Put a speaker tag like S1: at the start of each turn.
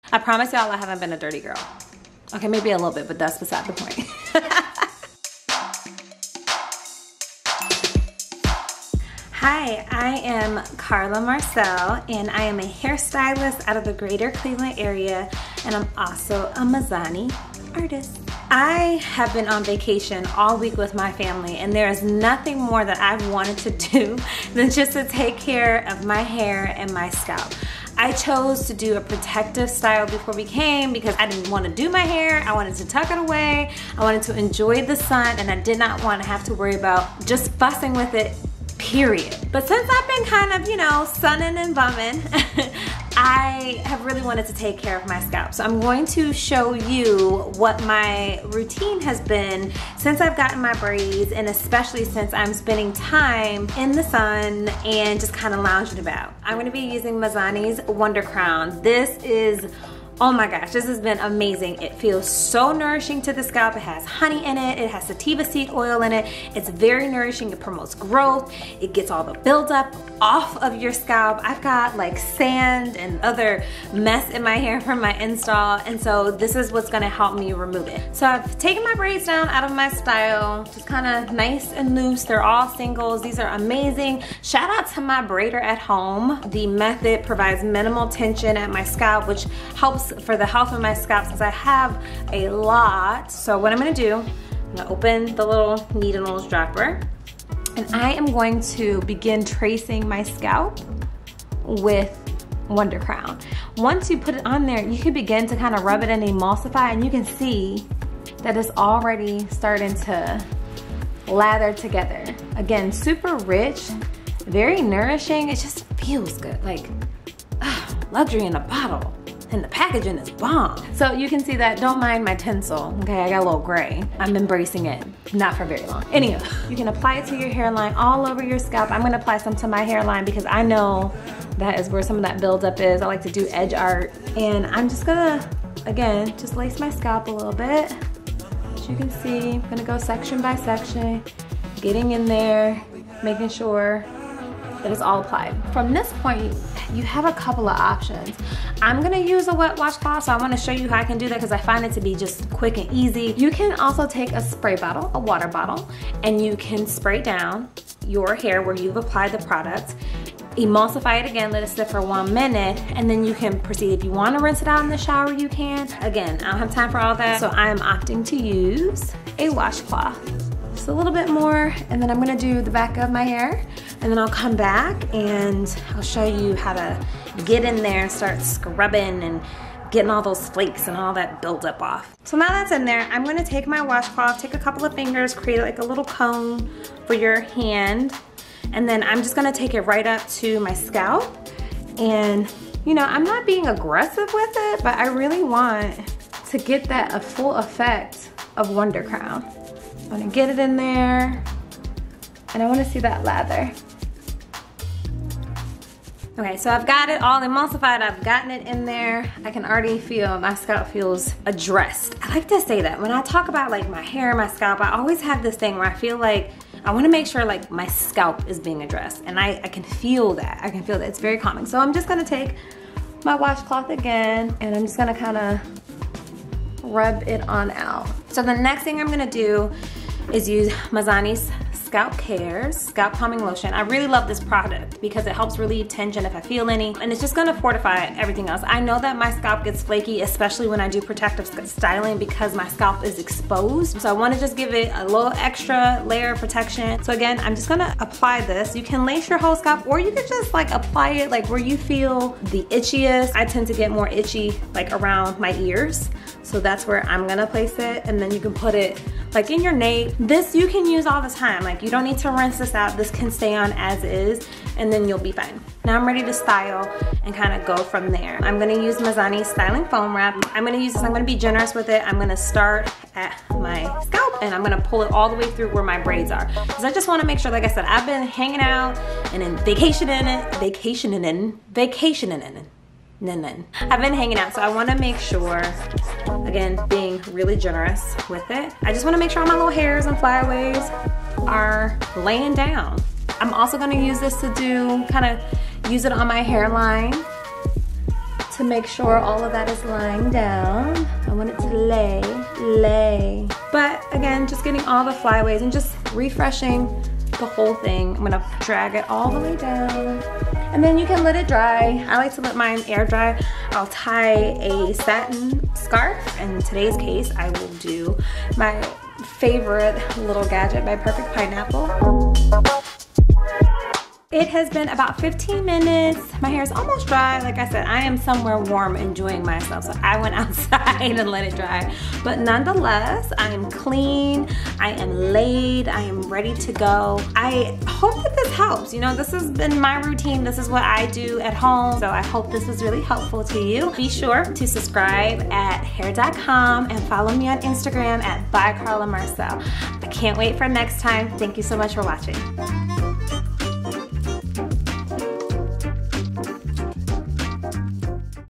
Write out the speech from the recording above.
S1: I promise y'all I haven't been a dirty girl. Okay, maybe a little bit, but that's beside the point. Hi, I am Carla Marcelle, and I am a hairstylist out of the greater Cleveland area, and I'm also a Mizani artist. I have been on vacation all week with my family, and there is nothing more that I've wanted to do than just to take care of my hair and my scalp. I chose to do a protective style before we came because I didn't want to do my hair. I wanted to tuck it away. I wanted to enjoy the sun, and I did not want to have to worry about just fussing with it, period. But since I've been kind of, you know, sunning and bumming, I have really wanted to take care of my scalp. So I'm going to show you what my routine has been since I've gotten my braids, and especially since I'm spending time in the sun and just kind of lounging about. I'm gonna be using Mizani's Wonder Crown. This is, oh my gosh, this has been amazing. It feels so nourishing to the scalp. It has honey in it. It has sativa seed oil in it. It's very nourishing. It promotes growth. It gets all the buildup off of your scalp. I've got like sand and other mess in my hair from my install, and so this is what's gonna help me remove it. So I've taken my braids down out of my style, just kind of nice and loose. They're all singles. These are amazing. Shout out to my braider at home. The method provides minimal tension at my scalp, which helps for the health of my scalp since I have a lot. So what I'm gonna do, I'm gonna open the little needle dropper, and I am going to begin tracing my scalp with Wonder Crown. Once you put it on there, you can begin to kind of rub it and emulsify, and you can see that it's already starting to lather together. Again, super rich, very nourishing. It just feels good, like luxury in a bottle. And the packaging is bomb. So you can see that, don't mind my tinsel, okay? I got a little gray. I'm embracing it, not for very long. Anyway, you can apply it to your hairline, all over your scalp. I'm gonna apply some to my hairline because I know that is where some of that buildup is. I like to do edge art. And I'm just gonna, again, just lace my scalp a little bit. As you can see, I'm gonna go section by section, getting in there, making sure that it's all applied. From this point, you have a couple of options. I'm gonna use a wet washcloth, so I wanna show you how I can do that because I find it to be just quick and easy. You can also take a spray bottle, a water bottle, and you can spray down your hair where you've applied the product, emulsify it again, let it sit for 1 minute, and then you can proceed. If you wanna rinse it out in the shower, you can. Again, I don't have time for all that, so I am opting to use a washcloth. Just a little bit more, and then I'm gonna do the back of my hair, and then I'll come back and I'll show you how to get in there and start scrubbing and getting all those flakes and all that buildup off. So now that's in there, I'm gonna take my washcloth, take a couple of fingers, create like a little cone for your hand, and then I'm just gonna take it right up to my scalp. And you know, I'm not being aggressive with it, but I really want to get that a full effect of Wonder Crown. I'm gonna get it in there, and I wanna see that lather. Okay, so I've got it all emulsified, I've gotten it in there. I can already feel my scalp feels addressed. I like to say that. When I talk about like my hair and my scalp, I always have this thing where I feel like I wanna make sure like my scalp is being addressed, and I can feel that. I can feel that, it's very calming. So I'm just gonna take my washcloth again, and I'm just gonna kinda rub it on out. So the next thing I'm gonna do is use Mizani's Scalp Cares Scalp Calming Lotion. I really love this product because it helps relieve tension if I feel any, and it's just gonna fortify everything else. I know that my scalp gets flaky, especially when I do protective styling because my scalp is exposed. So I wanna just give it a little extra layer of protection. So again, I'm just gonna apply this. You can lace your whole scalp, or you can just like apply it like where you feel the itchiest. I tend to get more itchy like around my ears. So that's where I'm gonna place it, and then you can put it like in your nape. This you can use all the time. Like you don't need to rinse this out. This can stay on as is, and then you'll be fine. Now I'm ready to style and kind of go from there. I'm gonna use Mizani's Styling Foam Wrap. I'm gonna use this, I'm gonna be generous with it. I'm gonna start at my scalp, and I'm gonna pull it all the way through where my braids are. Because I just wanna make sure, like I said, I've been hanging out and then vacationing. I've been hanging out, so I want to make sure, again, being really generous with it. I just want to make sure all my little hairs and flyaways are laying down. I'm also going to use this to use it on my hairline to make sure all of that is lying down. I want it to lay. But again, just getting all the flyaways and just refreshing the whole thing. I'm gonna drag it all the way down. And then you can let it dry. I like to let mine air dry. I'll tie a satin scarf. In today's case, I will do my favorite little gadget by Perfect Pineapple. It has been about 15 minutes. My hair is almost dry. Like I said, I am somewhere warm enjoying myself. So I went outside and let it dry. But nonetheless, I am clean. I am laid. I am ready to go. I hope that this helps. You know, this has been my routine. This is what I do at home. So I hope this was really helpful to you. Be sure to subscribe at Hair.com and follow me on Instagram at by Carla Marcelle. I can't wait for next time. Thank you so much for watching.